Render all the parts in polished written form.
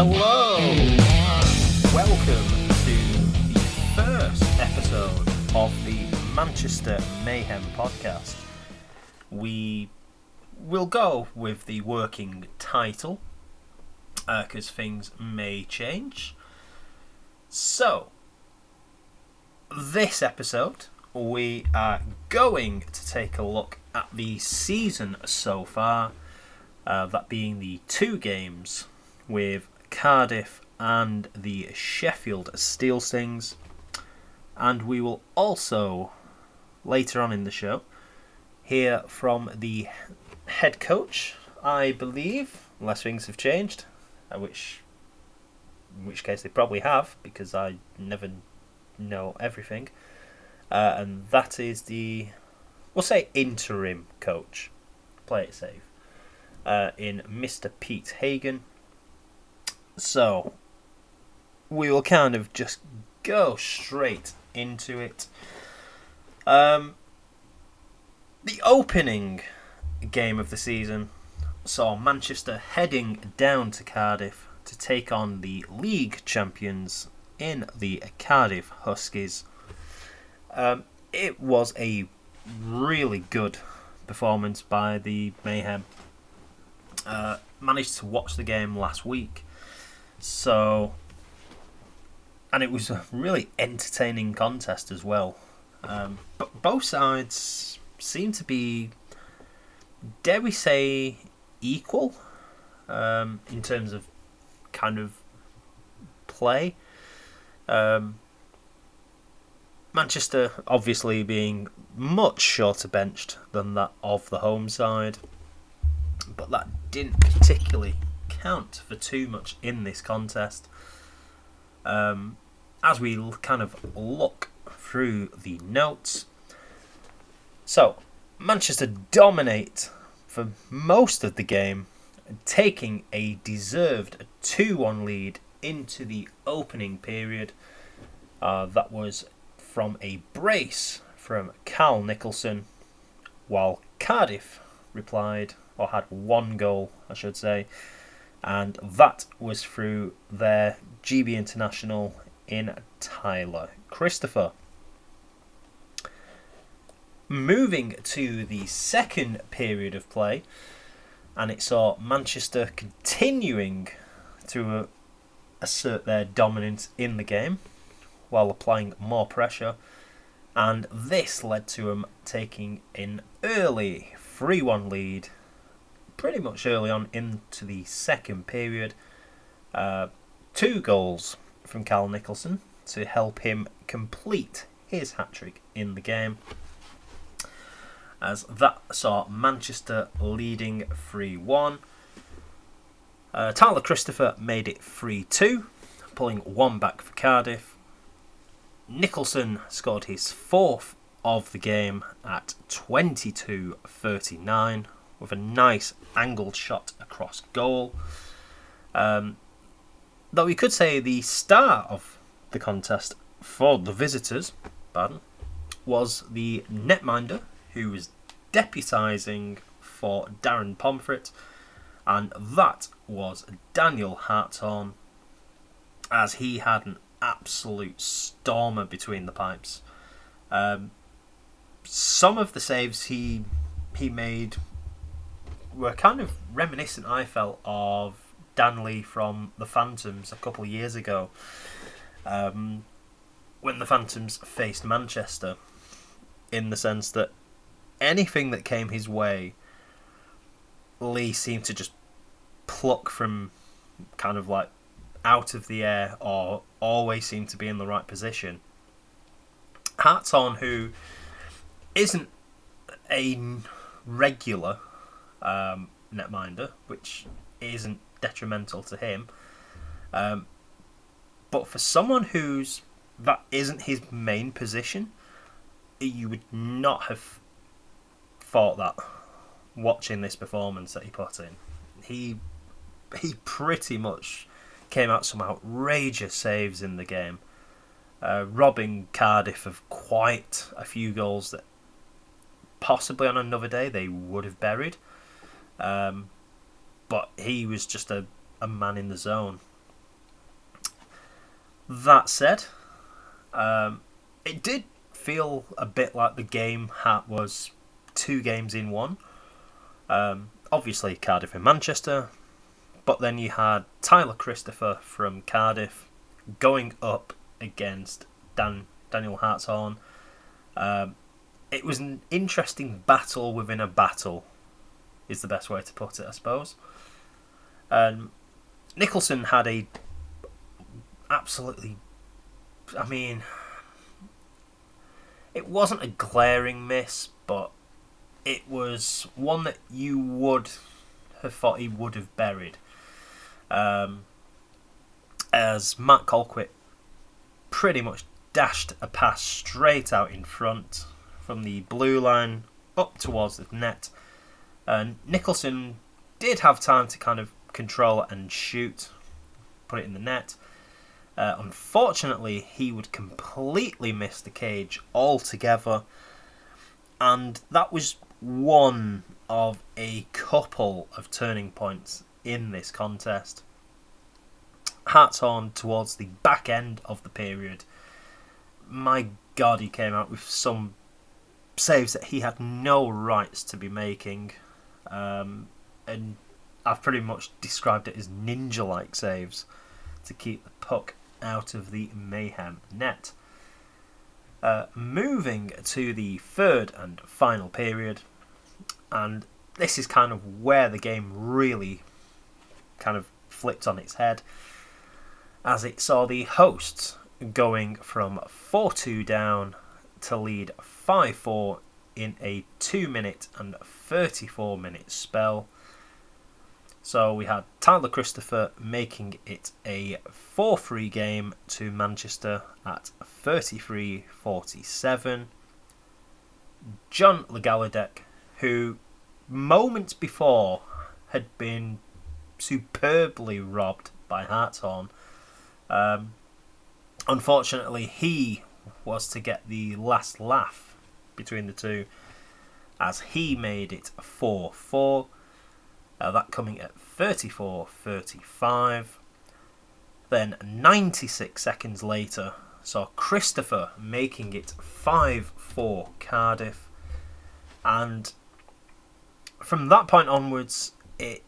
Hello! Welcome to the first episode of the Manchester Mayhem podcast. We will go with the working title because things may change. So, this episode we are going to take a look at the season so far, that being the two games with Cardiff and the Sheffield SteelStings, and we will also later on in the show hear from the head coach, I believe, unless things have changed, in which case they probably have, because I never know everything, and that is we'll say interim coach, play it safe, in Mr. Pete Hagan. So, we will kind of just go straight into it. The opening game of the season saw Manchester heading down to Cardiff to take on the league champions in the Cardiff Huskies. It was a really good performance by the Mayhem. Managed to watch the game last week. And it was a really entertaining contest as well. But both sides seem to be, dare we say, equal in terms of kind of play. Manchester obviously being much shorter benched than that of the home side, but that didn't particularly count for too much in this contest. As we kind of look through the notes, so Manchester dominate for most of the game, taking a deserved 2-1 lead into the opening period. That was from a brace from Carl Nicholson, while Cardiff had one goal, I should say, and that was through their GB international in Tyler Christopher. Moving to the second period of play, and it saw Manchester continuing to assert their dominance in the game while applying more pressure, and this led to them taking an early 3-1 lead pretty much early on into the second period. 2 goals from Carl Nicholson to help him complete his hat-trick in the game, as that saw Manchester leading 3-1. Tyler Christopher made it 3-2, pulling one back for Cardiff. Nicholson scored his 4th of the game at 22:39 with a nice angled shot across goal. Though we could say the star of the contest for the visitors, was the netminder, who was deputising for Darren Pomfret, and that was Daniel Hartshorn, as he had an absolute stormer between the pipes. Some of the saves he made were kind of reminiscent, I felt, of Danley from the Phantoms a couple of years ago, when the Phantoms faced Manchester, in the sense that anything that came his way, Lee seemed to just pluck from kind of like out of the air, or always seemed to be in the right position. Hartshorn, who isn't a regular netminder, which isn't detrimental to him, but for someone that isn't his main position, you would not have thought that watching this performance that he put in. He pretty much came out some outrageous saves in the game, robbing Cardiff of quite a few goals that possibly on another day they would have buried. But he was just a man in the zone. That said, it did feel a bit like the game was 2 games in one. Obviously Cardiff and Manchester, but then you had Tyler Christopher from Cardiff going up against Daniel Hartshorn. It was an interesting battle within a battle, is the best way to put it, I suppose. Nicholson had a absolutely... I mean, it wasn't a glaring miss, but it was one that you would have thought he would have buried. As Matt Colquitt pretty much dashed a pass straight out in front from the blue line up towards the net. Nicholson did have time to kind of control it and shoot, put it in the net. Unfortunately, he would completely miss the cage altogether, and that was one of a couple of turning points in this contest. Hartshorn, towards the back end of the period, my God, he came out with some saves that he had no rights to be making, and I've pretty much described it as ninja-like saves to keep the puck out of the Mayhem net. Moving to the third and final period, and this is kind of where the game really kind of flipped on its head, as it saw the hosts going from 4-2 down to lead 5-4 in a 2-minute and 34-minute spell. So we had Tyler Christopher making it a 4-3 game to Manchester at 33-47. John Legaladek, who moments before had been superbly robbed by Hartshorn, unfortunately he was to get the last laugh between the two, as he made it 4-4. That coming at 34-35. Then 96 seconds later saw Christopher making it 5-4 Cardiff. And from that point onwards, it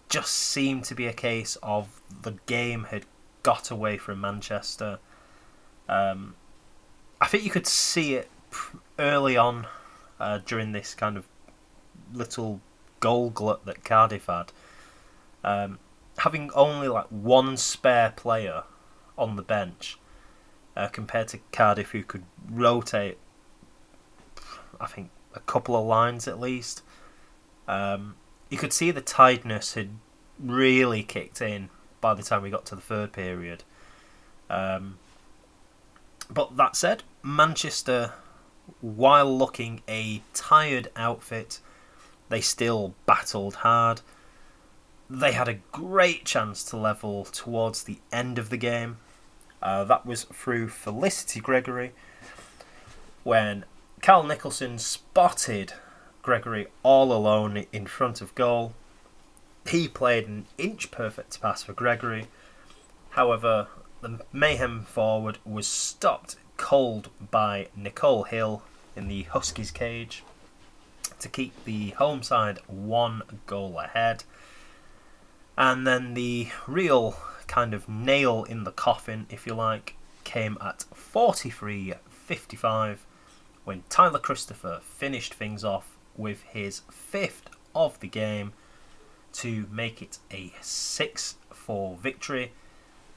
just seemed to be a case of the game had got away from Manchester. I think you could see it early on during this kind of little goal glut that Cardiff had. Having only like one spare player on the bench compared to Cardiff, who could rotate, I think, a couple of lines at least. You could see the tiredness had really kicked in by the time we got to the third period. But that said, Manchester, while looking a tired outfit, they still battled hard. They had a great chance to level towards the end of the game. That was through Felicity Gregory, when Carl Nicholson spotted Gregory all alone in front of goal. He played an inch-perfect pass for Gregory. However, the Mayhem forward was stopped cold by Nicole Hill in the Huskies cage to keep the home side 1 goal ahead. And then the real kind of nail in the coffin, if you like, came at 43-55 when Tyler Christopher finished things off with his 5th of the game to make it a 6-4 victory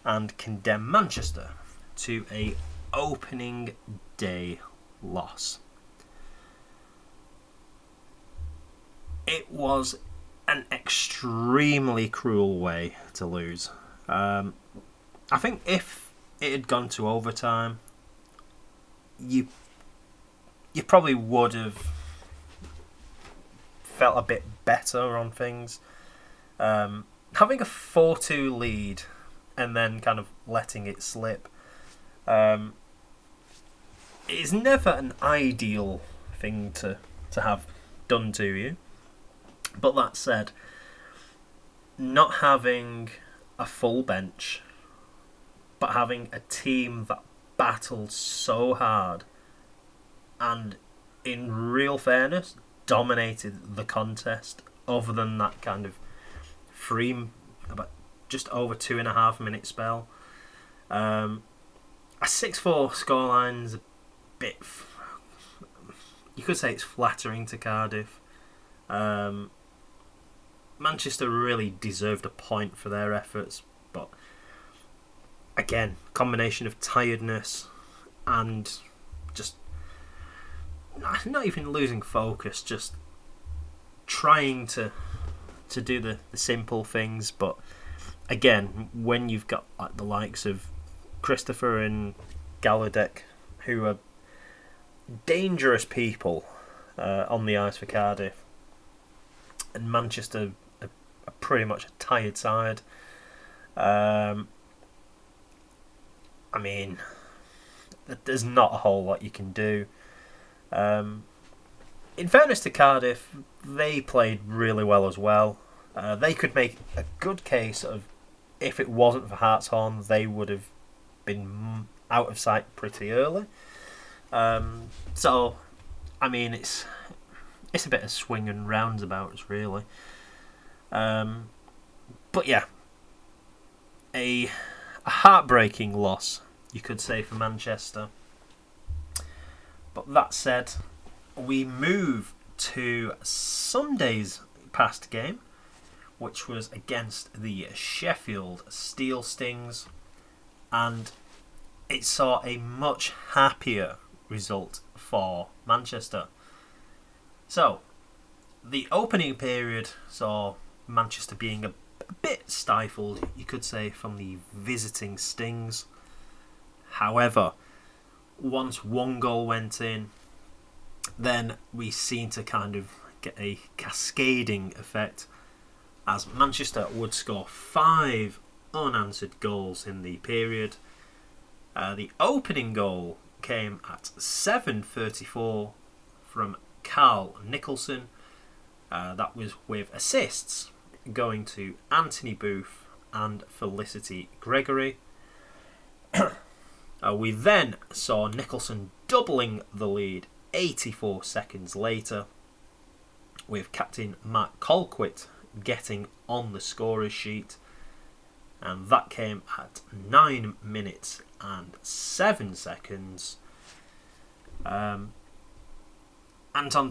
and condemn Manchester to a opening day loss. It was an extremely cruel way to lose. I think if it had gone to overtime, you probably would have felt a bit better on things. Having a 4-2 lead and then kind of letting it slip is never an ideal thing to have done to you. But that said, not having a full bench but having a team that battled so hard and, in real fairness, dominated the contest, other than that kind of about just over 2.5 minute spell. A 6-4 scoreline's a bit, you could say it's flattering to Cardiff. Manchester really deserved a point for their efforts, but again, combination of tiredness and just not even losing focus, just trying to do the simple things. But again, when you've got like the likes of Christopher and Gallaudet, who are dangerous people on the ice for Cardiff, and Manchester are pretty much a tired side. I mean, there's not a whole lot you can do. In fairness to Cardiff, they played really well as well. They could make a good case of, if it wasn't for Hartshorn, they would have been out of sight pretty early. So, I mean, it's a bit of swing and roundabouts, really. But yeah, a heartbreaking loss, you could say, for Manchester. But that said, we move to Sunday's past game, which was against the Sheffield SteelStings, and it saw a much happier result for Manchester. So, the opening period saw Manchester being a bit stifled, you could say, from the visiting Stings. However, once one goal went in, then we seemed to kind of get a cascading effect, as Manchester would score 5 unanswered goals in the period. The opening goal came at 7:34 from Carl Nicholson. That was with assists going to Anthony Booth and Felicity Gregory. We then saw Nicholson doubling the lead 84 seconds later, with captain Matt Colquitt getting on the scorer's sheet, and that came at 9 minutes and 7 seconds. Anton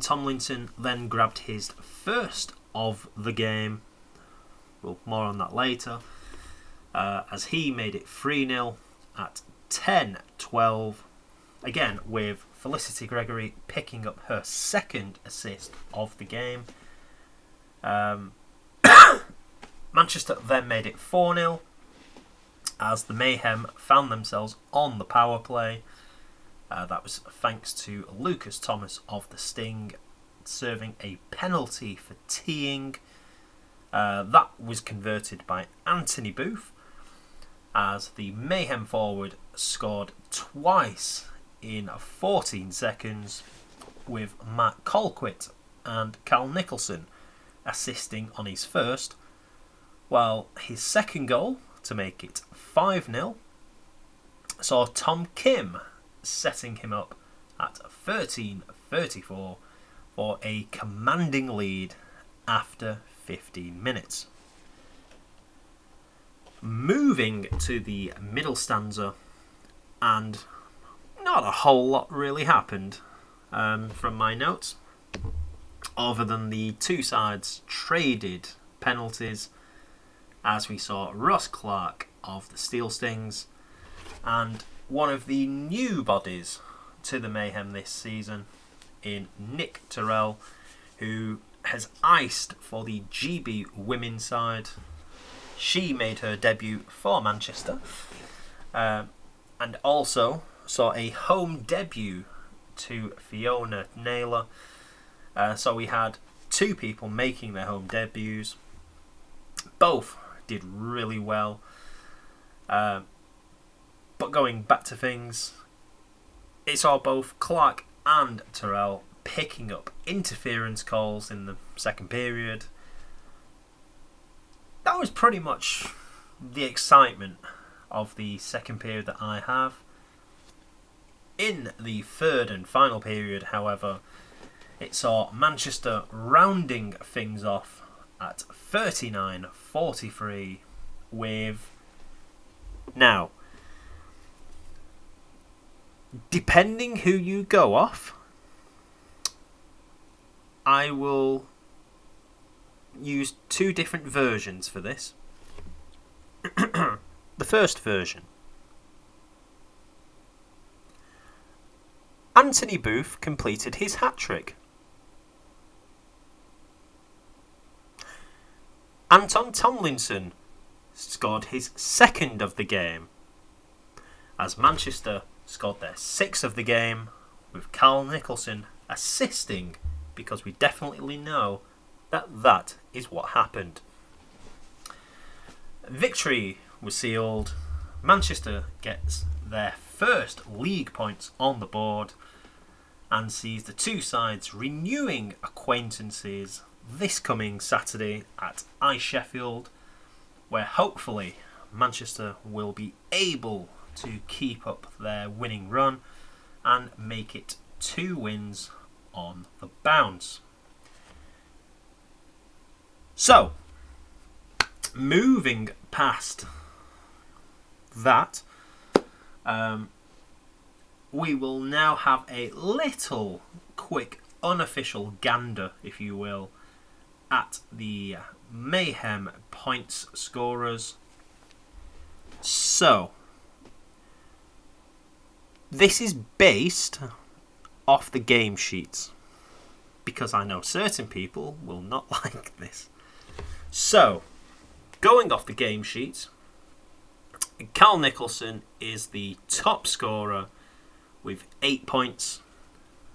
Tomlinson then grabbed his first of the game. Well, more on that later, as he made it 3-0 at 10:12, again with Felicity Gregory picking up her second assist of the game. Manchester then made it 4-0 as the Mayhem found themselves on the power play. That was thanks to Lucas Thomas of the Sting serving a penalty for teeing. That was converted by Anthony Booth, as the Mayhem forward scored twice in 14 seconds, with Matt Colquitt and Cal Nicholson assisting on his first, while his second goal, to make it 5-0, saw Tom Kim setting him up at 13:34 for a commanding lead after 15 minutes. Moving to the middle stanza, and not a whole lot really happened from my notes, other than the two sides traded penalties, as we saw Ross Clark of the SteelStings and one of the new bodies to the Mayhem this season in Nick Terrell, who has iced for the GB women's side. She made her debut for Manchester, and also saw a home debut to Fiona Naylor. So we had two people making their home debuts. Both did really well. But going back to things, it saw both Clark and Terrell picking up interference calls in the second period. That was pretty much the excitement of the second period that I have. In the third and final period, however, it saw Manchester rounding things off at 39-43 with... Now, depending who you go off, I will use two different versions for this. The first version. Anthony Booth completed his hat-trick. Anton Tomlinson scored his second of the game, as Manchester scored their sixth of the game, with Carl Nicholson assisting, because we definitely know that is what happened. Victory was sealed. Manchester gets their first league points on the board and sees the two sides renewing acquaintances this coming Saturday at Sheffield, where hopefully Manchester will be able to keep up their winning run and make it 2 wins on the bounce. So, moving past that, we will now have a little quick unofficial gander, if you will, at the Mayhem points scorers. So, this is based off the game sheets, because I know certain people will not like this. So, going off the game sheets, Carl Nicholson is the top scorer with 8 points,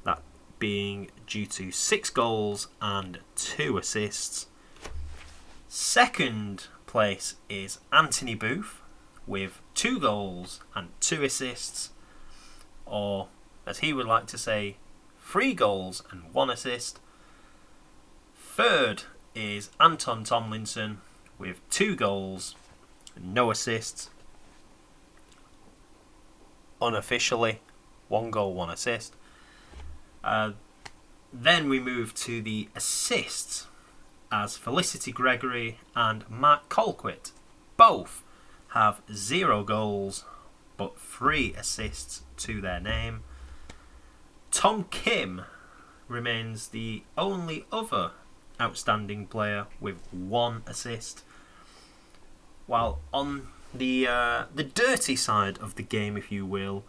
that being due to 6 goals and 2 assists. Second place is Anthony Booth with 2 goals and 2 assists, or as he would like to say, 3 goals and 1 assist. Third is Anton Tomlinson with 2 goals and no assists. Unofficially, 1 goal, 1 assist. Then we move to the assists, as Felicity Gregory and Matt Colquitt both have 0 goals but 3 assists to their name. Tom Kim remains the only other outstanding player with 1 assist, while on the dirty side of the game, if you will,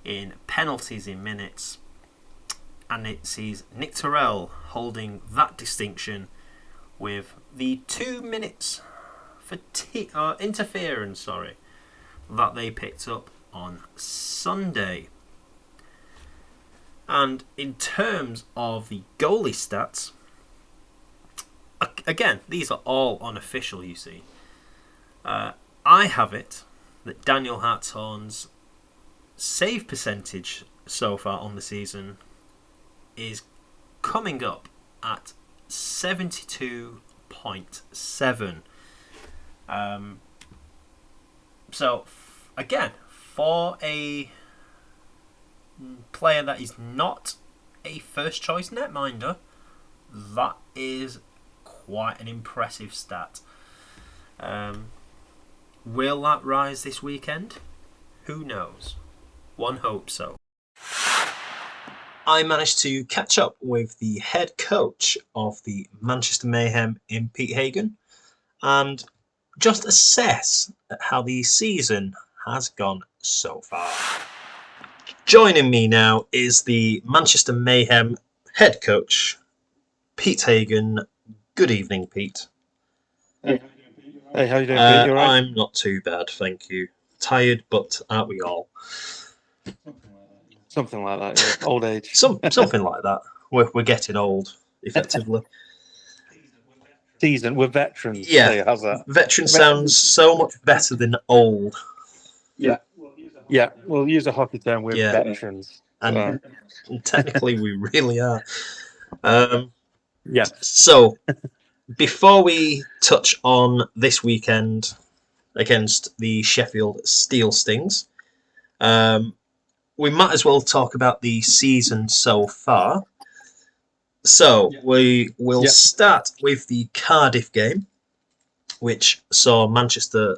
in penalties in minutes, and it sees Nick Terrell holding that distinction with the 2 minutes for interference, that they picked up on Sunday. And in terms of the goalie stats, again, these are all unofficial, you see. I have it that Daniel Hartshorn's save percentage so far on the season is coming up at 72.7. So, again, for a player that is not a first choice netminder, that is quite an impressive stat. Will that rise this weekend? Who knows? One hopes so. I managed to catch up with the head coach of the Manchester Mayhem in Pete Hagan and just assess how the season has gone so far. Joining me now is the Manchester Mayhem head coach, Pete Hagan. Good evening, Pete. Hey, how you doing, Pete? You all right? I'm not too bad, thank you. Tired, but aren't we all? Something like that, yeah. Old age. Something like that. We're getting old, effectively. Seasoned, we're veterans. Yeah, Hey, how's that? veteran sounds so much better than old. Yeah, we'll use a hockey term. We're veterans. And technically we really are. Yeah. So, before we touch on this weekend, against the Sheffield SteelStings. We might as well talk about the season so far. So we will start with the Cardiff game, which saw Manchester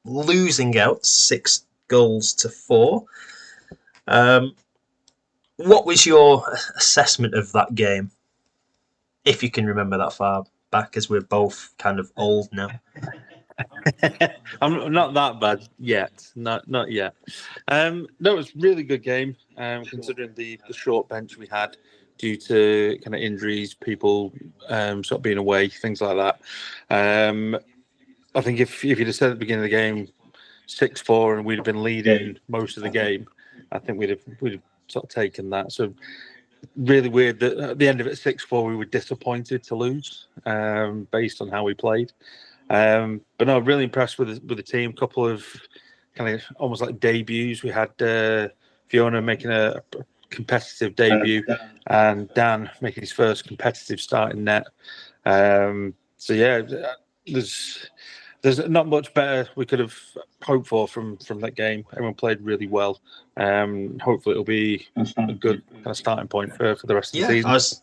losing out 6-4. What was your assessment of that game, if you can remember that far back, as we're both kind of old now? I'm not that bad yet. Not yet. No, it was a really good game, considering the short bench we had due to kind of injuries, people sort of being away, things like that. I think if you'd have said at the beginning of the game 6-4 and we'd have been leading most of the game, I think we'd have sort of taken that. So really weird that at the end of it 6-4 we were disappointed to lose, based on how we played. But no, really impressed with the team. Couple of kind of almost like debuts. We had Fiona making a competitive debut, and Dan making his first competitive start in net. So yeah, there's not much better we could have hoped for from that game. Everyone played really well. Hopefully it'll be a good kind of starting point for the rest of the season. I was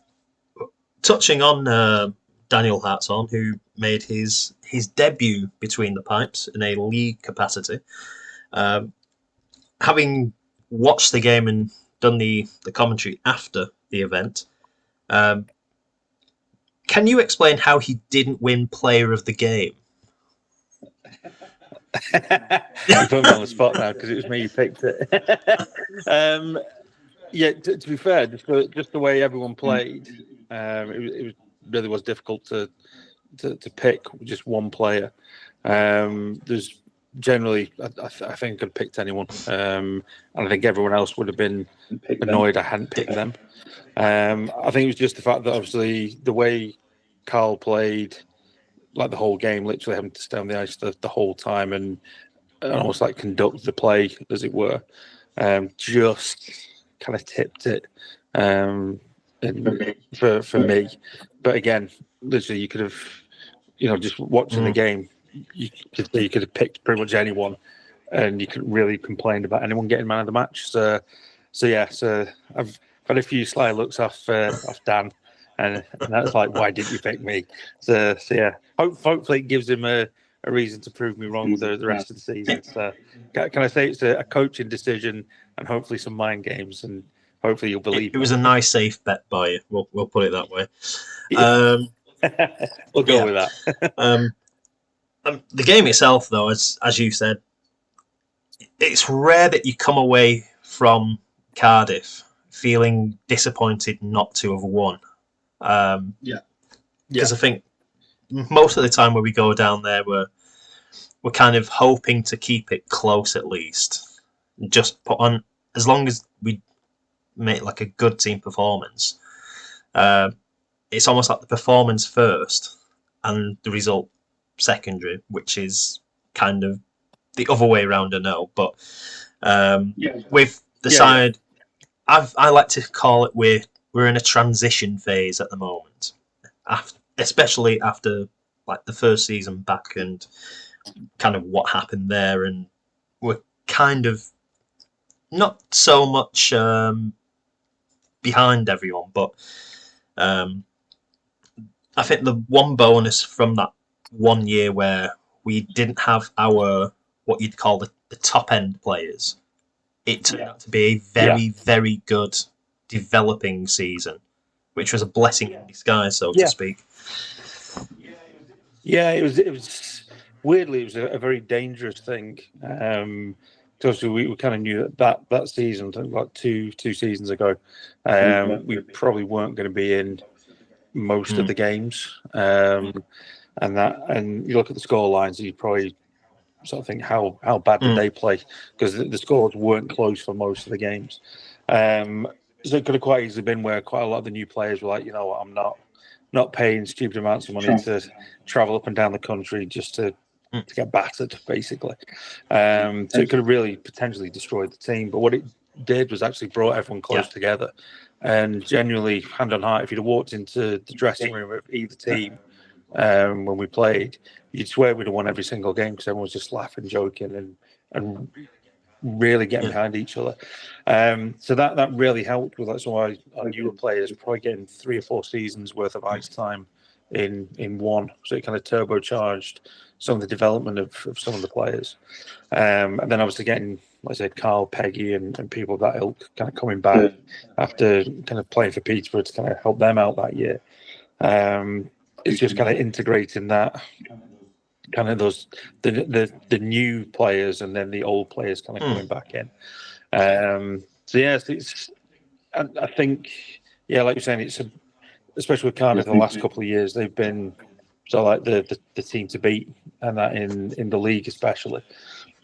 touching on Daniel Hartshorn, who made his debut between the pipes in a league capacity. Having watched the game and done the commentary after the event, can you explain how he didn't win Player of the Game? You put me on the spot now because it was me who picked it. Yeah, to be fair, just the way everyone played, it really was difficult to pick just one player. There's generally, I think I could have picked anyone, and I think everyone else would have been annoyed I hadn't picked them. I think it was just the fact that obviously the way Carl played, like the whole game, literally having to stay on the ice the whole time and almost like conduct the play, as it were, just kind of tipped it for me. But again, literally, you could have, just watching the game, you could have picked pretty much anyone, and you couldn't really complain about anyone getting man of the match. So I've had a few sly looks off Dan, and that's like, why didn't you pick me? So yeah, hopefully it gives him a reason to prove me wrong with the rest of the season. So can I say it's a coaching decision and hopefully some mind games, and hopefully you'll believe it was a nice, safe bet by you. We'll put it that way. We'll go with that. The game itself, though, as you said, it's rare that you come away from Cardiff feeling disappointed not to have won. Because I think most of the time when we go down there, we're kind of hoping to keep it close at least. Just put on, as long as we make like a good team performance. It's almost like the performance first and the result secondary, which is kind of the other way around, I know. But with the side, I like to call it we're in a transition phase at the moment, especially after like the first season back and kind of what happened there, and we're kind of not so much behind everyone, but I think the one bonus from that 1 year where we didn't have our what you'd call the top end players, it turned out to be a very, very good developing season, which was a blessing in disguise, so to speak. Yeah, it was weirdly, it was a very dangerous thing. Because we kind of knew that season, like two seasons ago, we probably weren't going to be in most of the games, and you look at the score lines, you probably sort of think how bad did they play, because the scores weren't close for most of the games. So it could have quite easily been where quite a lot of the new players were like, you know what, I'm not paying stupid amounts of money to travel up and down the country just to get battered, basically. So it could have really potentially destroyed the team. But what it did was actually brought everyone close together. And genuinely, hand on heart, if you'd have walked into the dressing room of either team when we played, you'd swear we'd have won every single game because everyone was just laughing, joking, and really getting behind each other. So that really helped with some of our newer players probably getting 3 or 4 seasons worth of ice time in one. So it kind of turbocharged some of the development of some of the players. And then obviously getting, like I said, Carl, Peggy, and people of that ilk kind of coming back after kind of playing for Peterborough to kind of help them out that year. It's just kind of integrating that, kind of those the new players and then the old players kind of coming back in. So yes, I think like you're saying, it's especially with Cardiff the last couple of years, they've been like the team to beat, and that in the league especially.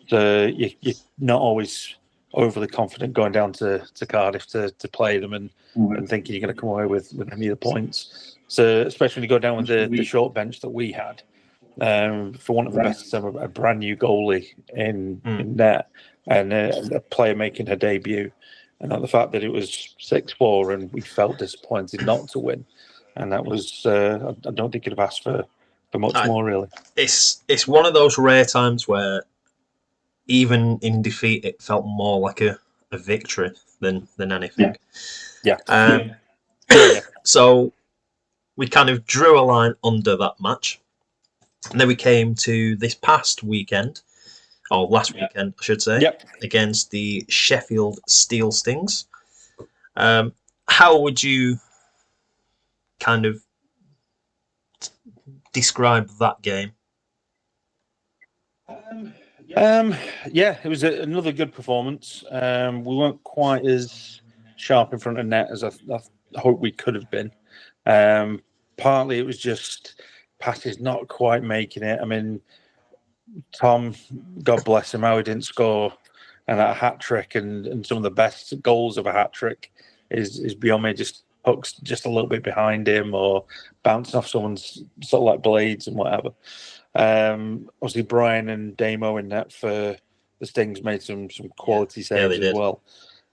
So you're not always overly confident going down to Cardiff to play them and thinking you're going to come away with any of the points. So especially when you go down with the short bench that we had, for want of a better term, a brand new goalie in net, and a player making her debut, and the fact that it was 6-4 and we felt disappointed not to win, and that was I don't think you'd have asked for much more really. It's one of those rare times where even in defeat it felt more like a victory than anything. Yeah. So we kind of drew a line under that match. And then we came to this past weekend, or last weekend, I should say, against the Sheffield SteelStings. How would you kind of describe that game? It was another good performance. We weren't quite as sharp in front of net as I hope we could have been. Partly it was just passes not quite making it. I mean, Tom, God bless him, how he didn't score and a hat trick and some of the best goals of a hat trick is beyond me. Just hooks just a little bit behind him or bouncing off someone's sort of like blades and whatever. Obviously Brian and Damo in net for the Stings made some quality saves as well.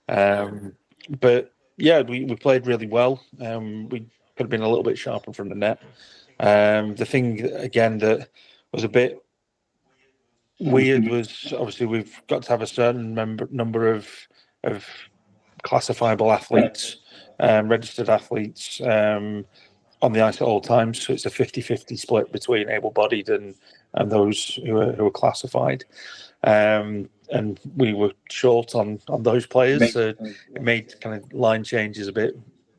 But yeah, we played really well. We could have been a little bit sharper from the net. The thing again that was a bit weird was obviously we've got to have a certain number of classifiable athletes, registered athletes on the ice at all times. So it's a 50-50 split between able-bodied and those who are classified. And we were short on those players, so it made kind of line changes a bit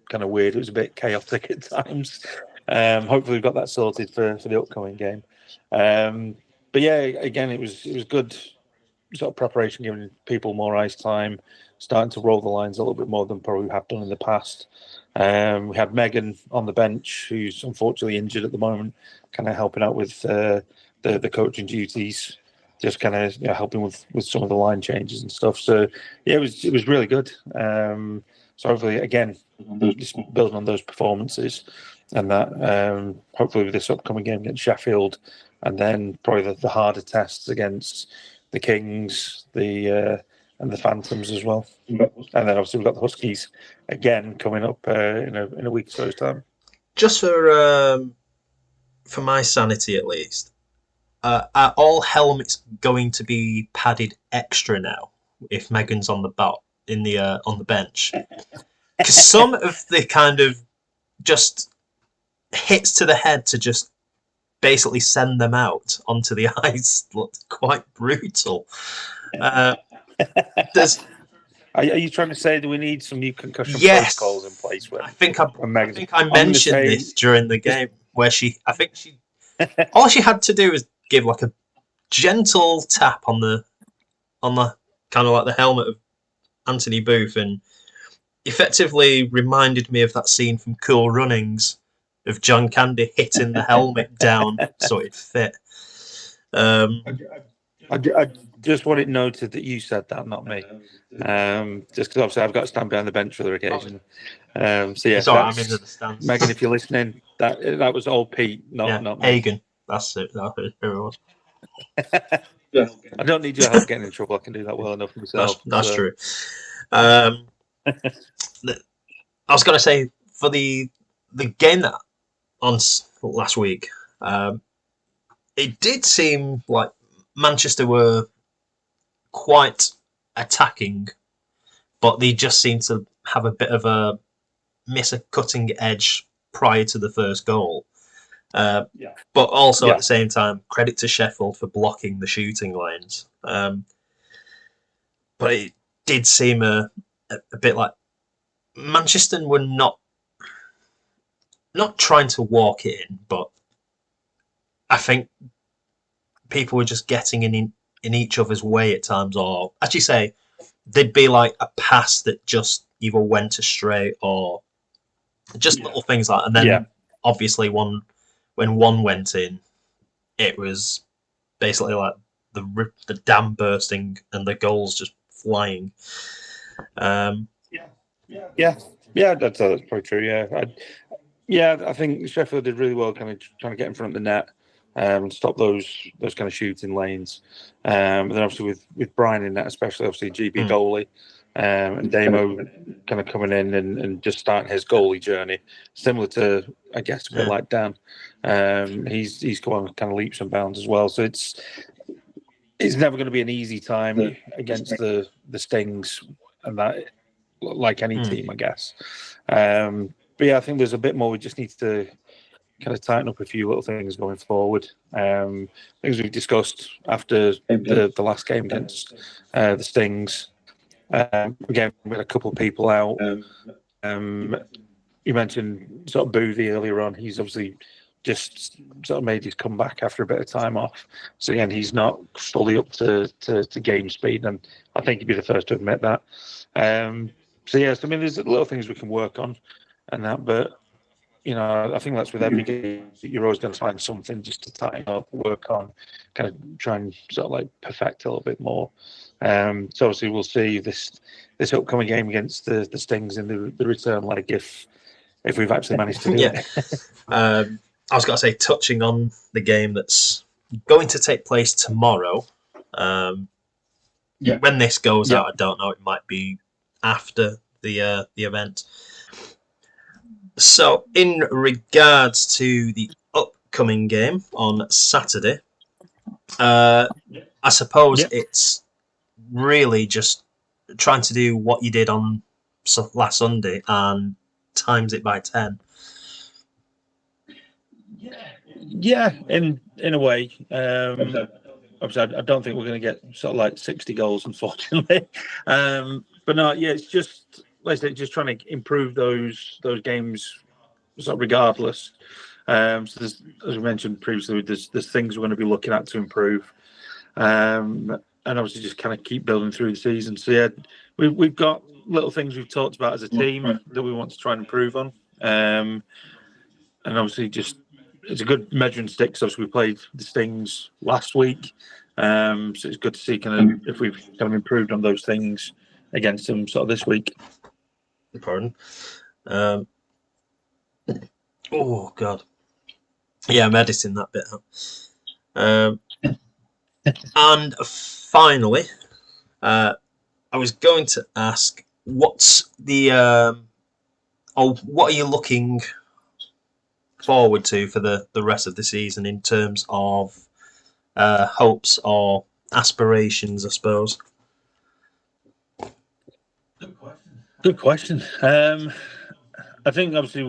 kind of weird. It was a bit chaotic at times. Hopefully we've got that sorted for the upcoming game. But yeah, again, it was good sort of preparation, giving people more ice time, starting to roll the lines a little bit more than probably we have done in the past. We had Megan on the bench, who's unfortunately injured at the moment, kind of helping out with the coaching duties, just kind of helping with some of the line changes and stuff. So yeah, it was really good. So hopefully, again, just building on those performances, and that hopefully with this upcoming game against Sheffield, and then probably the harder tests against the Kings, and the Phantoms as well. And then obviously we've got the Huskies again coming up in a week or so's time. Just for my sanity at least, are all helmets going to be padded extra now if Megan's on the on the bench? Because some of the kind of just hits to the head to just basically send them out onto the ice looked quite brutal. Are you trying to say that we need some new concussion protocols in place? I think I mentioned this during the game where all she had to do was give like a gentle tap on the kind of like the helmet of Anthony Booth, and effectively reminded me of that scene from Cool Runnings of John Candy hitting the helmet down so it fit. I just want it noted that you said that, not me. Just because obviously I've got to stand behind the bench for the occasion. So yeah, sorry, I'm into the stands. Megan, if you're listening, that was all Pete, not me. Hagan. That's it. That's who it was. I don't need your help getting in trouble. I can do that well enough myself. That's true. I was going to say for the game that on last week, It did seem like Manchester were quite attacking, but they just seemed to have a bit of a miss a cutting edge prior to the first goal. But also at the same time, credit to Sheffield for blocking the shooting lanes. But it did seem a bit like Manchester were not trying to walk it in, but I think people were just getting in each other's way at times, or as you say, there'd be like a pass that just either went astray or just little things like. And then obviously when one went in, it was basically like the dam bursting and the goals just flying. That's probably true. I think Sheffield did really well, kind of trying to get in front of the net and stop those kind of shooting lanes. And then obviously with Brian in that, especially obviously GB goalie and Damo kind of coming in and just starting his goalie journey, similar to I guess a bit like Dan. He's gone kind of leaps and bounds as well. So it's never going to be an easy time against the Stings and that, like any team, I guess. But I think there's a bit more. We just need to kind of tighten up a few little things going forward. Things we've discussed after the last game against the Stings. Again, we had a couple of people out. You mentioned sort of Boothie earlier on. He's obviously just sort of made his comeback after a bit of time off. So again, he's not fully up to game speed, and I think he'd be the first to admit that. There's little things we can work on and that, but I think that's with every game. You're always going to find something just to tighten up, work on, kind of try and sort of like perfect a little bit more. So obviously we'll see this upcoming game against the Stings in the return leg if we've actually managed to do it. I was going to say, touching on the game that's going to take place tomorrow. When this goes out, I don't know. It might be after the event. So, in regards to the upcoming game on Saturday, I suppose it's really just trying to do what you did on last Sunday and times it by 10. Yeah, in a way. Obviously, I don't think we're going to get sort of like 60 goals, unfortunately. But no, it's just like I said, just trying to improve those games, sort of regardless. So there's, as we mentioned previously, there's things we're going to be looking at to improve, and obviously just kind of keep building through the season. So we've got little things we've talked about as a team that we want to try and improve on, and obviously just. It's a good measuring stick because we played the Stings last week, so it's good to see kind of if we've kind of improved on those things against them sort of this week. Pardon. Oh God. Yeah, I'm editing that bit out. And finally, I was going to ask, what's the what are you looking forward to for the rest of the season in terms of hopes or aspirations, I suppose? Good question. I think obviously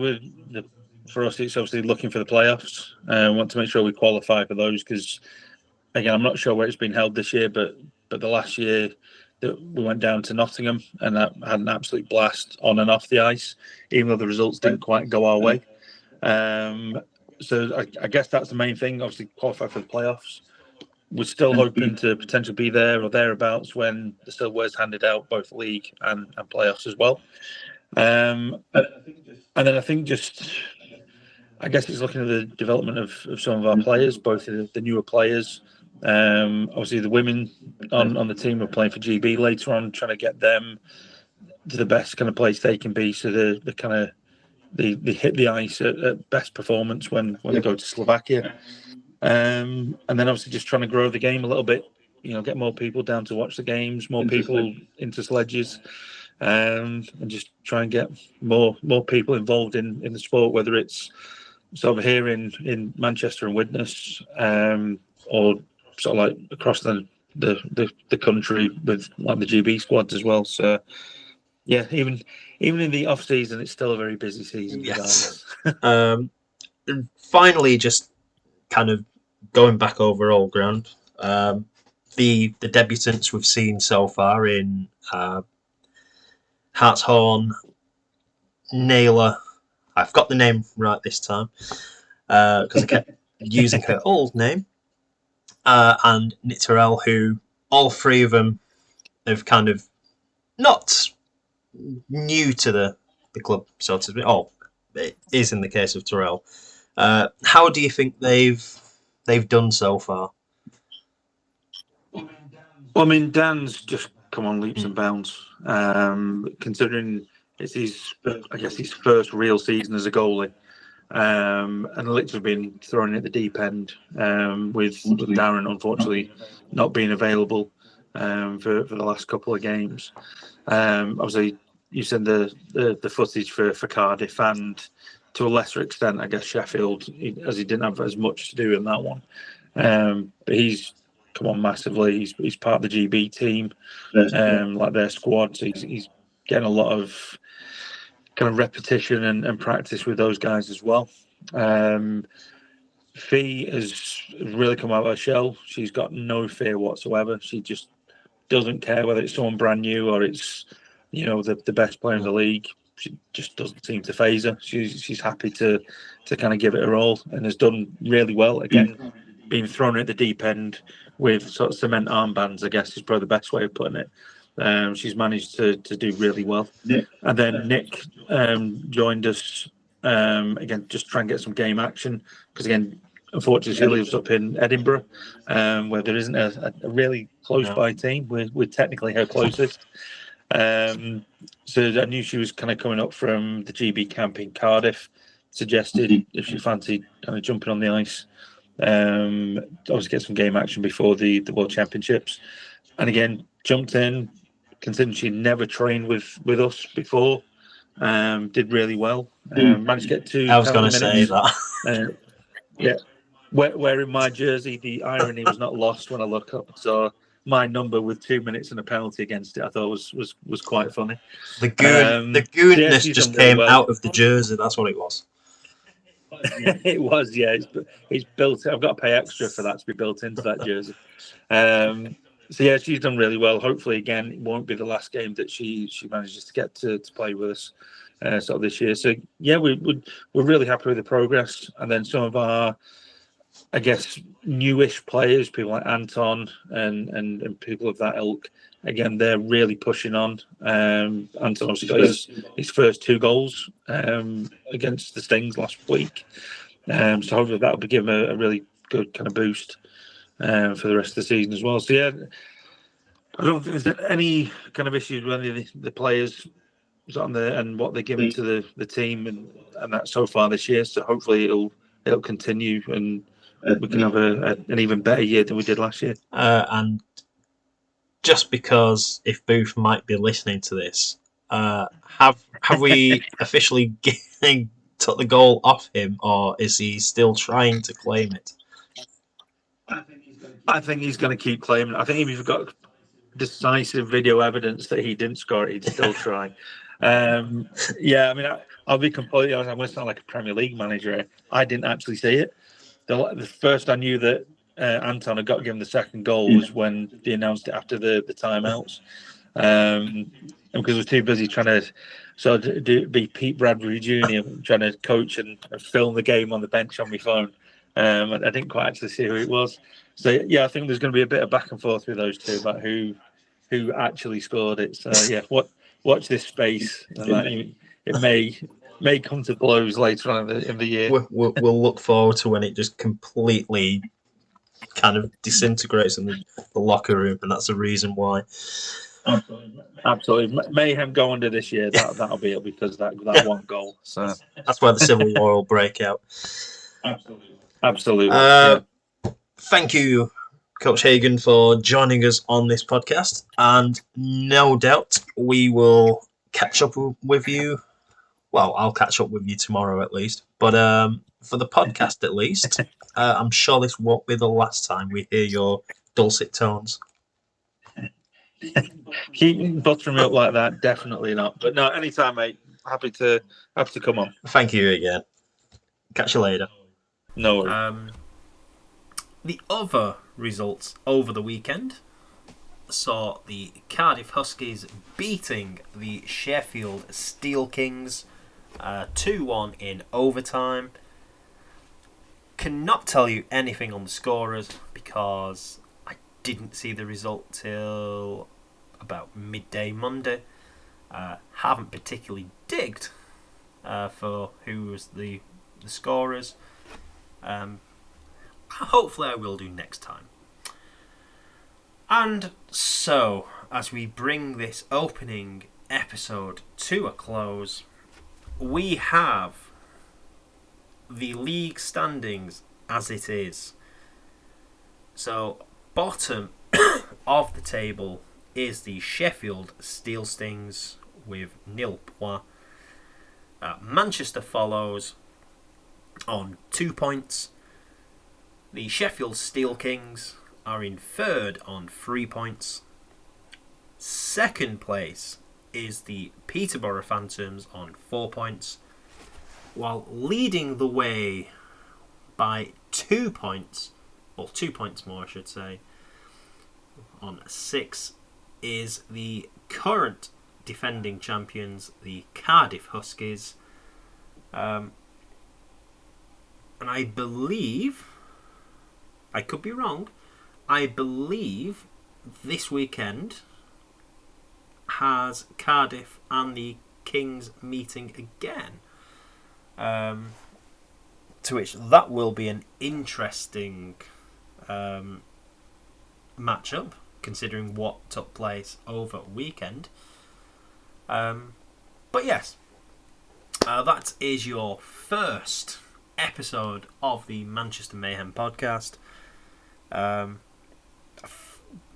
for us, it's obviously looking for the playoffs. Want to make sure we qualify for those because, again, I'm not sure where it's been held this year, but the last year that we went down to Nottingham and that had an absolute blast on and off the ice, even though the results didn't quite go our way. So I guess that's the main thing. Obviously, qualify for the playoffs. We're still hoping to potentially be there or thereabouts when the silverware's handed out, both league and playoffs as well. And then I think I guess it's looking at the development of some of our players, both the newer players. Obviously, the women on the team are playing for GB later on, trying to get them to the best kind of place they can be. So the kind of they hit the ice at best performance when they go to Slovakia. And then obviously just trying to grow the game a little bit, get more people down to watch the games, more people into sledges, and just try and get more people involved in the sport, whether it's sort of here in Manchester and Widnes, or sort of like across the country with like the GB squads as well. So yeah, even in the off season, it's still a very busy season. Yes. Regardless. And finally, just kind of going back over old ground. The debutants we've seen so far in Hartshorn, Naylor. I've got the name right this time because I kept using her old name. And Nitterell, who all three of them have kind of not new to the club, so to speak. Oh, it is in the case of Terrell. How do you think they've done so far? Well, I mean, Dan's just come on leaps and bounds. Considering it's his first real season as a goalie, and literally been thrown at the deep end with Darren unfortunately not being available for the last couple of games. Obviously, you send the footage for Cardiff and to a lesser extent, I guess Sheffield, as he didn't have as much to do in that one. But he's come on massively. He's part of the GB team, like their squad. So he's getting a lot of kind of repetition and practice with those guys as well. Fee has really come out of her shell. She's got no fear whatsoever. She just doesn't care whether it's someone brand new or it's the best player in the league. She just doesn't seem to phase her. She's happy to kind of give it her all and has done really well. Again, being thrown at the deep end with sort of cement armbands, I guess is probably the best way of putting it. She's managed to do really well. And then Nick joined us again, just try and get some game action because again, unfortunately, she lives up in Edinburgh, where there isn't a really close by team. We're technically her closest. So I knew she was kind of coming up from the GB camp in Cardiff. Suggested if she fancied kind of jumping on the ice, obviously get some game action before the World Championships. And again, jumped in, considering she never trained with us before. Did really well. Managed to get two. I was going to say that. Yeah, wearing my jersey, the irony was not lost when I look up. So my number with 2 minutes and a penalty against it, I thought was quite funny. The goonness just really came out of the jersey. That's what it was. It was, yeah. It's built. I've got to pay extra for that to be built into that jersey. So yeah, she's done really well. Hopefully, again, it won't be the last game that she manages to get to play with us sort of this year. So yeah, we're really happy with the progress. And then some of our, I guess, newish players, people like Anton and people of that ilk. Again, they're really pushing on. Anton obviously got his first 2 goals against the Stings last week. So hopefully that'll be giving a really good kind of boost for the rest of the season as well. So yeah, I don't think there's any kind of issues with any of the players on there and what they're giving to the team and that so far this year. So hopefully it'll continue and we can have an even better year than we did last year. And just because if Booth might be listening to this, have we officially took the goal off him, or is he still trying to claim it? I think he's going to keep claiming it. I think if you've got decisive video evidence that he didn't score it, he'd still try. Yeah, I mean, I'll be completely honest. I'm going to sound like a Premier League manager. I didn't actually see it. The first I knew that Anton had got given the second goal was when they announced it after the timeouts. And because I was too busy trying to sort of be Pete Bradbury Jr., trying to coach and film the game on the bench on my phone. I didn't quite actually see who it was. So yeah, I think there's going to be a bit of back and forth with those two about who actually scored it. So yeah, watch this space. It may come to blows later on in the year. We'll look forward to when it just completely kind of disintegrates in the locker room, and that's the reason why. Absolutely. Mayhem go under this year. That'll be it because that one goal. So that's where the civil war will break out. Absolutely. Thank you, Coach Hagan, for joining us on this podcast, and no doubt we will catch up with you. Well, I'll catch up with you tomorrow at least. But for the podcast at least. I'm sure this won't be the last time we hear your dulcet tones. Keep buttering me up like that, definitely not. But no, anytime, mate. Happy to come on. Thank you again. Catch you later. No worries. The other results over the weekend saw the Cardiff Huskies beating the Sheffield SteelStings 2-1 in overtime. Cannot tell you anything on the scorers because I didn't see the result till about midday Monday. Haven't particularly digged for who was the scorers. Hopefully I will do next time. And so, as we bring this opening episode to a close, we have the league standings as it is. So, bottom of the table is the Sheffield SteelStings with 0 points. Manchester follows on 2 points. The Sheffield SteelKings are in third on 3 points. Second place is the Peterborough Phantoms on 4 points, while leading the way by 2 points, or 2 points more I should say, on 6 is the current defending champions, the Cardiff Huskies. And I believe, I could be wrong, I believe this weekend has Cardiff and the Kings meeting again. To which that will be an interesting matchup, considering what took place over weekend. But yes, that is your first episode of the Manchester Mayhem podcast.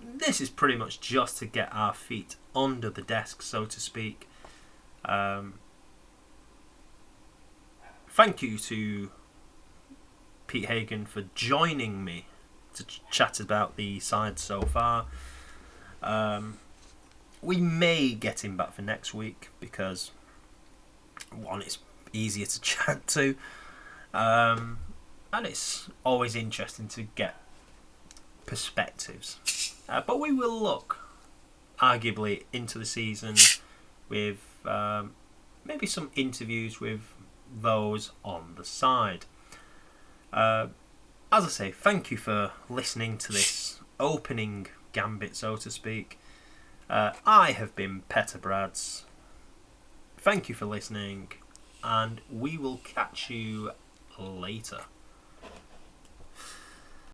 This is pretty much just to get our feet under the desk, so to speak. Thank you to Pete Hagan for joining me to chat about the side so far. We may get him back for next week because, one, it's easier to chat to, and it's always interesting to get perspectives. But we will look, arguably, into the season with maybe some interviews with those on the side. As I say, thank you for listening to this opening gambit, so to speak. I have been Petter Brads. Thank you for listening, and we will catch you later.